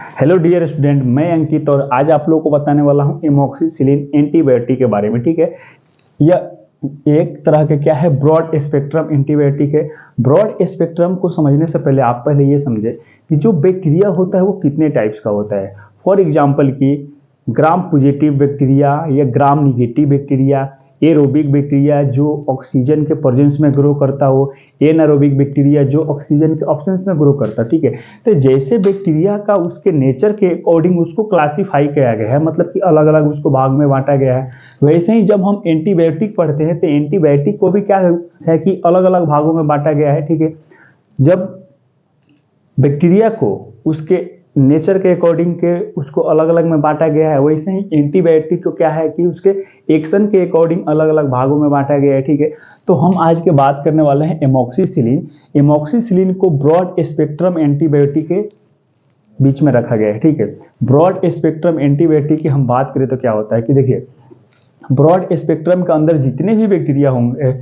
Hello dear student, मैं अंकित और आज आप लोगों को बताने वाला हूं एमोक्सिसिलिन एंटीबायोटिक के बारे में। ठीक है, यह एक तरह के क्या है, ब्रॉड स्पेक्ट्रम एंटीबायोटिक है। ब्रॉड स्पेक्ट्रम को समझने से पहले आप पहले ये समझे कि जो बैक्टीरिया होता है वो कितने टाइप्स का होता है। फॉर एग्जाम्पल की ग्राम पॉजिटिव बैक्टीरिया या ग्राम निगेटिव बैक्टीरिया, एरोबिक बैक्टीरिया जो ऑक्सीजन के प्रेजेंस में ग्रो करता हो, एनारोबिक बैक्टीरिया जो ऑक्सीजन के ऑब्सेंस में ग्रो करता है। ठीक है, तो जैसे बैक्टीरिया का उसके नेचर के अकॉर्डिंग उसको क्लासीफाई किया गया है, मतलब कि अलग अलग उसको भाग में बांटा गया है। वैसे ही जब हम एंटीबायोटिक पढ़ते हैं तो एंटीबायोटिक को भी क्या है कि अलग अलग भागों में बांटा गया है। ठीक है, जब बैक्टीरिया को उसके नेचर के अकॉर्डिंग के उसको अलग अलग में बांटा गया है, वैसे ही एंटीबायोटिक को क्या है कि उसके एक्शन के अकॉर्डिंग अलग अलग भागों में बांटा गया है। ठीक है, तो हम आज के बात करने वाले हैं एमोक्सिसिलिन। एमोक्सिसिलिन को ब्रॉड स्पेक्ट्रम एंटीबायोटिक के बीच में रखा गया है। ठीक है, ब्रॉड स्पेक्ट्रम एंटीबायोटिक की हम बात करें तो क्या होता है कि देखिए, ब्रॉड स्पेक्ट्रम के अंदर जितने भी बैक्टीरिया होंगे,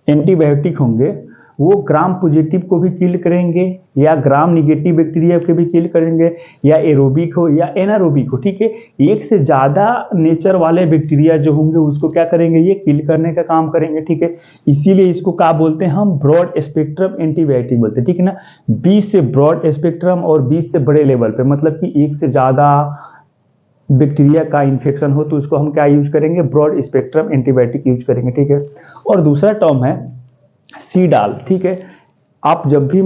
एंटीबायोटिक होंगे, वो ग्राम पॉजिटिव को भी किल करेंगे या ग्राम निगेटिव बैक्टीरिया को भी किल करेंगे, या एरोबिक हो या एनारोबिक हो। ठीक है, एक से ज़्यादा नेचर वाले बैक्टीरिया जो होंगे उसको क्या करेंगे, ये किल करने का काम करेंगे। ठीक है, इसीलिए इसको क्या बोलते हैं, हम ब्रॉड स्पेक्ट्रम एंटीबायोटिक बोलते हैं। ठीक है ना, 20 से ब्रॉड स्पेक्ट्रम और 20 से बड़े लेवल पे, मतलब कि एक से ज़्यादा बैक्टीरिया का इन्फेक्शन हो तो उसको हम क्या यूज करेंगे, ब्रॉड स्पेक्ट्रम एंटीबायोटिक यूज करेंगे। ठीक है, और दूसरा टर्म है सीडाल। ठीक है, आप जब भी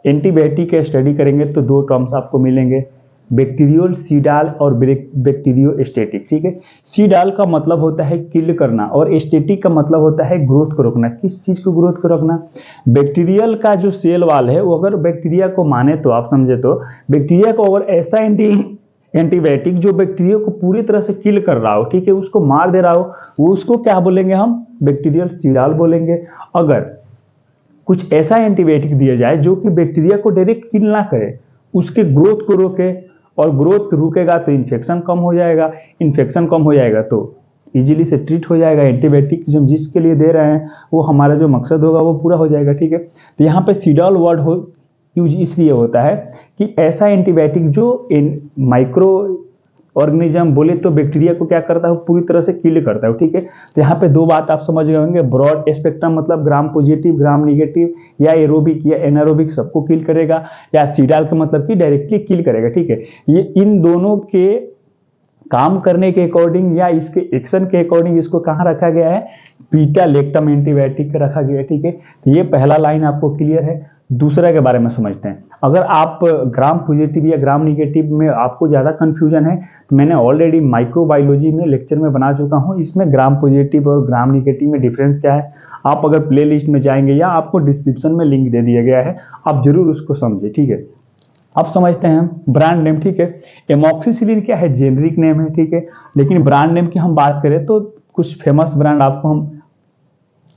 एंटीबायोटिक का स्टडी करेंगे तो दो टर्म्स आपको मिलेंगे, बैक्टीरियल सीडाल और बैक्टीरियो स्टेटिक। ठीक है, सीडाल का मतलब होता है किल करना और स्टेटिक का मतलब होता है ग्रोथ को रोकना। किस चीज को ग्रोथ को रोकना, बैक्टीरियल का जो सेल वाल है वो अगर बैक्टीरिया को माने तो आप समझे तो बैक्टीरिया को अगर ऐसा एंटीबायोटिक जो बैक्टीरिया को पूरी तरह से किल कर रहा हो, ठीक है, उसको मार दे रहा हो, वो उसको क्या बोलेंगे, हम बैक्टीरियल सीडाल बोलेंगे। अगर कुछ ऐसा एंटीबायोटिक दिया जाए जो कि बैक्टीरिया को डायरेक्ट किल ना करे, उसके ग्रोथ को रोके, और ग्रोथ रुकेगा तो इन्फेक्शन कम हो जाएगा, इन्फेक्शन कम हो जाएगा तो इजीली से ट्रीट हो जाएगा। एंटीबायोटिक जो जिसके लिए दे रहे हैं वो हमारा जो मकसद होगा वो पूरा हो जाएगा। ठीक है, तो यहाँ पे सीडाल वर्ड हो यूज इसलिए होता है कि ऐसा एंटीबायोटिक जो माइक्रो ऑर्गेनिज्म बोले तो बैक्टीरिया को क्या करता है, पूरी तरह से किल करता है। ठीक है, तो यहाँ पे दो बात आप समझ गए होंगे, ब्रॉड स्पेक्ट्रम मतलब ग्राम पॉजिटिव ग्राम निगेटिव या एरोबिक या एनारोबिक सबको किल करेगा, या सीडाल का मतलब कि डायरेक्टली किल करेगा। ठीक है, ये इन दोनों के काम करने के अकॉर्डिंग या इसके एक्शन के अकॉर्डिंग इसको कहाँ रखा गया है, बीटा लैक्टम एंटीबायोटिक रखा गया है। ठीक है, तो ये पहला लाइन आपको क्लियर है। दूसरा के बारे में समझते हैं। अगर आप ग्राम पॉजिटिव या ग्राम निगेटिव में आपको ज़्यादा कंफ्यूजन है तो मैंने ऑलरेडी माइक्रोबायोलॉजी में लेक्चर में बना चुका हूं, इसमें ग्राम पॉजिटिव और ग्राम निगेटिव में डिफरेंस क्या है, आप अगर प्ले लिस्ट में जाएंगे या आपको डिस्क्रिप्शन में लिंक दे दिया गया है, आप जरूर उसको समझे। ठीक है, अब समझते हैं ब्रांड नेम। ठीक है, एमोक्सिसिलिन क्या है, जेनरिक नेम है। ठीक है, लेकिन ब्रांड नेम की हम बात करें तो कुछ फेमस ब्रांड आपको हम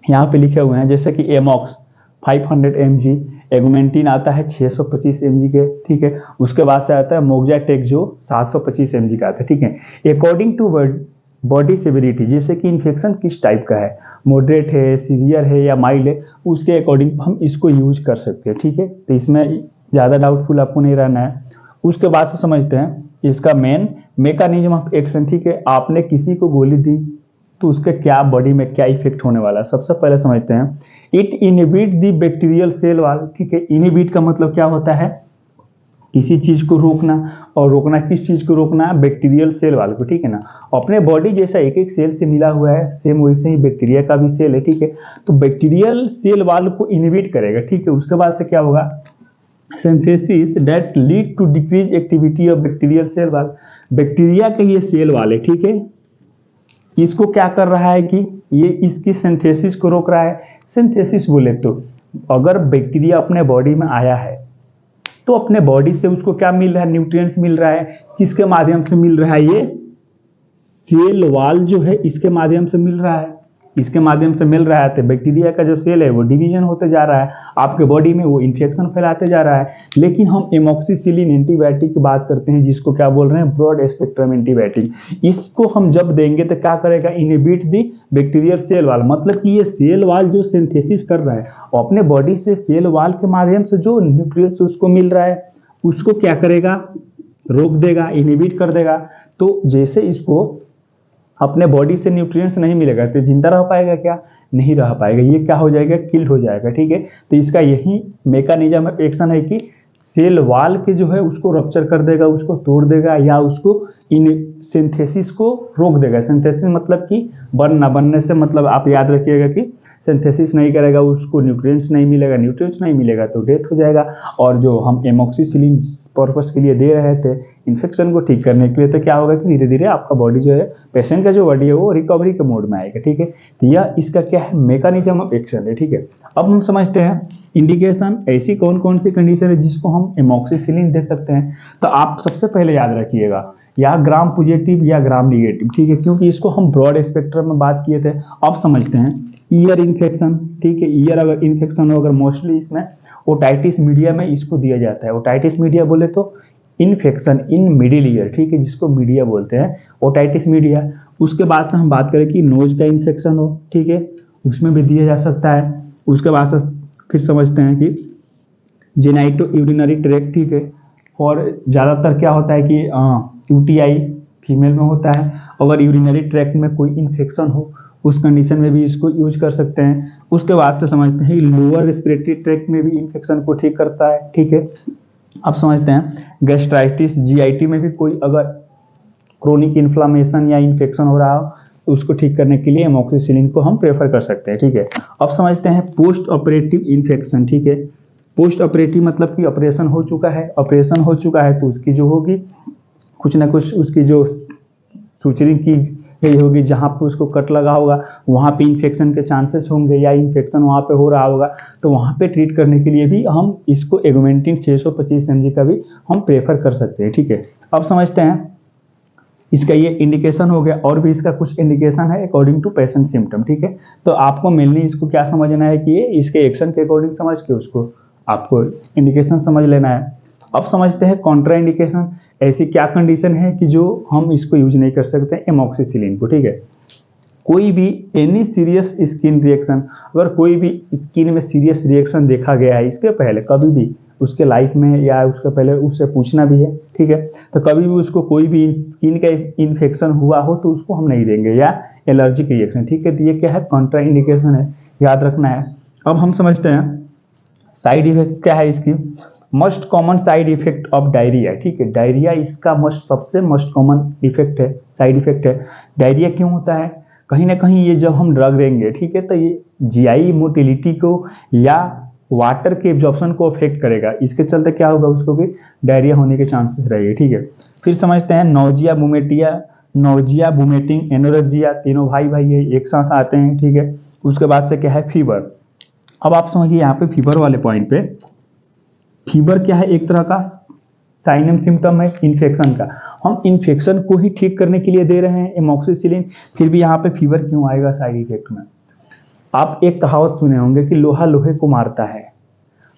यहाँ पे लिखे हुए हैं, जैसे कि एमॉक्स 500 mg, एगमेंटिन आता है 625 mg के। ठीक है, उसके बाद से आता है मोक्जाटेक जो 725 mg का आता है। ठीक है, अकॉर्डिंग टू बॉडी सिविरिटी, जैसे कि इन्फेक्शन किस टाइप का है, मॉडरेट है, सीवियर है या माइल्ड है, उसके अकॉर्डिंग हम इसको यूज कर सकते हैं। ठीक है, तो इसमें ज़्यादा डाउटफुल आपको नहीं रहना है। उसके बाद से समझते हैं इसका मेन मेकानिज्म ऑफ एक्शन। ठीक है, आपने किसी को गोली दी तो उसके क्या बॉडी में क्या इफेक्ट होने वाला है, सबसे पहले समझते हैं। It inhibit the bacterial cell wall. ठीक है, इनहिबिट का मतलब क्या होता है, किसी चीज को रोकना, और रोकना किस चीज को रोकना, बैक्टीरियल सेल वॉल को। ठीक है ना, अपने बॉडी जैसा एक एक सेल से मिला हुआ है, सेम वैसे ही बैक्टीरिया का भी सेल है। ठीक है, तो बैक्टीरियल सेल वॉल को इनहिबिट करेगा। ठीक है, उसके बाद से क्या होगा, synthesis that lead to decrease activity of bacterial cell wall. Bacteria का ये सेल वॉल है, ठीक है, इसको क्या कर रहा है कि ये इसकी सिंथेसिस को रोक रहा है। सिंथेसिस बोले तो अगर बैक्टीरिया अपने बॉडी में आया है तो अपने बॉडी से उसको क्या मिल रहा है, न्यूट्रिएंट्स मिल रहा है, किसके माध्यम से मिल रहा है, ये सेल वॉल जो है इसके माध्यम से मिल रहा है, इसके माध्यम से मिल रहा है। तो बैक्टीरिया का जो सेल है वो डिवीजन होते जा रहा है, आपके बॉडी में वो इन्फेक्शन फैलाते जा रहा है। लेकिन हम एमोक्सिसिलिन एंटीबायोटिक की बात करते हैं, जिसको क्या बोल रहे हैं, ब्रॉड स्पेक्ट्रम एंटीबायोटिक। इसको हम जब देंगे तो क्या करेगा, inhibit the bacterial cell wall, मतलब कि ये सेल वॉल जो सिंथेसिस कर रहा है और अपने बॉडी से सेल वॉल के माध्यम से जो न्यूट्रिएंट्स उसको मिल रहा है उसको क्या करेगा, रोक देगा, इनहिबिट कर देगा। तो जैसे इसको अपने बॉडी से न्यूट्रिएंट्स नहीं मिलेगा तो जिंदा रह पाएगा क्या? नहीं रह पाएगा, ये क्या हो जाएगा? किल्ड हो जाएगा, ठीक है। तो इसका यही मैकेनिज्म ऑफ एक्शन है कि सेल वाल के जो है उसको रप्चर कर देगा, उसको तोड़ देगा, या उसको इन सिंथेसिस को रोक देगा। सिंथेसिस मतलब कि बनना, बनने से मतलब आप याद रखिएगा कि सिंथेसिस नहीं करेगा, उसको न्यूट्रिएंट्स नहीं मिलेगा, न्यूट्रिएंट्स नहीं मिलेगा तो डेथ हो जाएगा। और जो हम एमॉक्सिसिलिन पर्पस के लिए दे रहे थे इन्फेक्शन को ठीक करने के लिए, तो क्या होगा कि धीरे धीरे आपका बॉडी जो है, पेशेंट का जो बॉडी है वो रिकवरी के मोड में आएगा, ठीक है। तो यह इसका क्या है? मैकेनिज्म ऑफ एक्शन है, ठीक है। अब हम समझते हैं इंडिकेशन, ऐसी कौन कौन सी कंडीशन है जिसको हम एमॉक्सिसिलिन दे सकते हैं। तो आप सबसे पहले याद रखिएगा या ग्राम पॉजिटिव या ग्राम निगेटिव, ठीक है, क्योंकि इसको हम ब्रॉड स्पेक्ट्रम में बात किए थे। अब समझते हैं ईयर इन्फेक्शन, ठीक है। ईयर अगर इन्फेक्शन हो, अगर मोस्टली इसमें ओटाइटिस मीडिया में इसको दिया जाता है। ओटाइटिस मीडिया बोले तो इन्फेक्शन इन मिडिल ईयर, ठीक है, जिसको मीडिया बोलते हैं, ओटाइटिस मीडिया। उसके बाद से हम बात करें कि नोज का इन्फेक्शन हो, ठीक है, उसमें भी दिया जा सकता है। उसके बाद से फिर समझते हैं कि जेनाइटो यूरिनरी ट्रैक्ट, ठीक है। और ज़्यादातर क्या होता है कि यूटीआई फीमेल में होता है। अगर यूरिनरी ट्रैक्ट में कोई इन्फेक्शन हो उस कंडीशन में भी इसको यूज कर सकते हैं। उसके बाद से समझते हैं लोअर रेस्पिरेटरी ट्रैक्ट में भी इन्फेक्शन को ठीक करता है, ठीक है। अब समझते हैं गैस्ट्राइटिस, जीआईटी में भी कोई अगर क्रोनिक इन्फ्लामेशन या इन्फेक्शन हो रहा हो तो उसको ठीक करने के लिए एमॉक्सिसिलिन को हम प्रेफर कर सकते हैं, ठीक है। अब समझते हैं पोस्ट ऑपरेटिव इन्फेक्शन, ठीक है। पोस्ट ऑपरेटिव मतलब कि ऑपरेशन हो चुका है, ऑपरेशन हो चुका है तो उसकी जो होगी कुछ ना कुछ उसकी जो सूचरी की गई होगी, जहाँ पे उसको कट लगा होगा वहाँ पे इन्फेक्शन के चांसेस होंगे, या इन्फेक्शन वहाँ पे हो रहा होगा तो वहाँ पे ट्रीट करने के लिए भी हम इसको एगमेंटिन 625 mg का भी हम प्रेफर कर सकते हैं, ठीक है। अब समझते हैं इसका ये इंडिकेशन हो गया, और भी इसका कुछ इंडिकेशन है अकॉर्डिंग टू पेशेंट सिम्टम, ठीक है। तो आपको मेनली इसको क्या समझना है कि ये इसके एक्शन के अकॉर्डिंग समझ के उसको आपको इंडिकेशन समझ लेना है। अब समझते हैं कॉन्ट्रा इंडिकेशन, ऐसी क्या कंडीशन है कि जो हम इसको यूज नहीं कर सकते एमॉक्सिसिलिन को, ठीक है। कोई भी एनी सीरियस स्किन रिएक्शन, अगर कोई भी स्किन में सीरियस रिएक्शन देखा गया है इसके पहले कभी भी उसके लाइफ में, या उसके पहले उससे पूछना भी है, ठीक है। तो कभी भी उसको कोई भी स्किन का इन्फेक्शन हुआ हो तो उसको हम नहीं देंगे, या एलर्जिक रिएक्शन, ठीक है। तो ये क्या है? कॉन्ट्रा इंडिकेशन है, याद रखना है। अब हम समझते हैं साइड इफेक्ट्स क्या है इसकी। Most common side effect of diarrhoea, ठीक है। डायरिया इसका सबसे मोस्ट कॉमन इफेक्ट है, साइड इफेक्ट है। डायरिया क्यों होता है? कहीं ना कहीं ये जब हम ड्रग देंगे, ठीक है, तो ये जीआई मोटिलिटी को या वाटर के एब्जॉर्प्शन को अफेक्ट करेगा। इसके चलते क्या होगा? उसको भी डायरिया होने के चांसेस रहेंगे, ठीक है। फिर समझते हैं नोजिया, वोमिटिंग, एनोरेक्सिया, तीनों भाई है एक साथ आते हैं, ठीक है। उसके बाद से क्या है? फीवर। अब आप समझिए यहाँ पे फीवर वाले पॉइंट पे, फीवर क्या है? एक तरह का साइन एंड सिम्टम है इन्फेक्शन का। हम इन्फेक्शन को ही ठीक करने के लिए दे रहे हैं एमॉक्सिसिलिन, फिर भी यहाँ पे फीवर क्यों आएगा साइड इफेक्ट में? आप एक कहावत सुने होंगे कि लोहा लोहे को मारता है।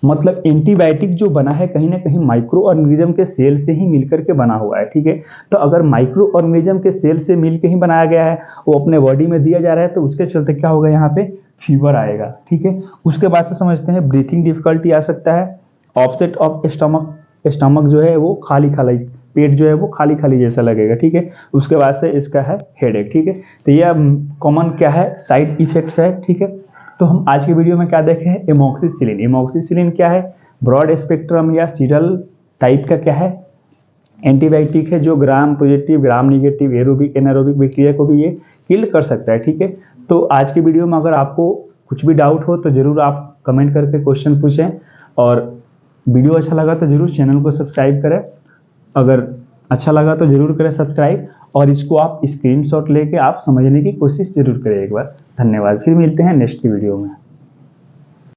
मतलब एंटीबायोटिक जो बना है कहीं ना कहीं माइक्रो ऑर्गेनिज्म के सेल से ही मिलकर के बना हुआ है, ठीक है। तो अगर माइक्रो ऑर्गेनिज्म के सेल से मिलकर ही बनाया गया है, वो अपने बॉडी में दिया जा रहा है, तो उसके चलते क्या होगा? यहाँ पे फीवर आएगा, ठीक है। उसके बाद से समझते हैं ब्रीथिंग डिफिकल्टी आ सकता है, ऑफसेट ऑफ स्टमक जो है वो खाली खाली, पेट जो है वो खाली खाली जैसा लगेगा, ठीक है। उसके बाद से इसका है हेडेक, ठीक है। तो यह कॉमन क्या है? साइड इफेक्ट्स है, ठीक है। तो हम आज के वीडियो में क्या देखे हैं? एमॉक्सिसिलिन। एमॉक्सिसिलिन क्या है? ब्रॉड स्पेक्ट्रम या सीरल टाइप का क्या है? एंटीबायोटिक है, जो ग्राम पॉजिटिव, ग्राम निगेटिव, एरोबिक, एनारोबिक बैक्टीरिया को भी ये किल कर सकता है, ठीक है। तो आज की वीडियो में अगर आपको कुछ भी डाउट हो तो जरूर आप कमेंट करके क्वेश्चन पूछें, और वीडियो अच्छा लगा तो जरूर चैनल को सब्सक्राइब करें। अगर अच्छा लगा तो जरूर करें सब्सक्राइब, और इसको आप स्क्रीनशॉट लेके आप समझने की कोशिश जरूर करें एक बार। धन्यवाद, फिर मिलते हैं नेक्स्ट वीडियो में।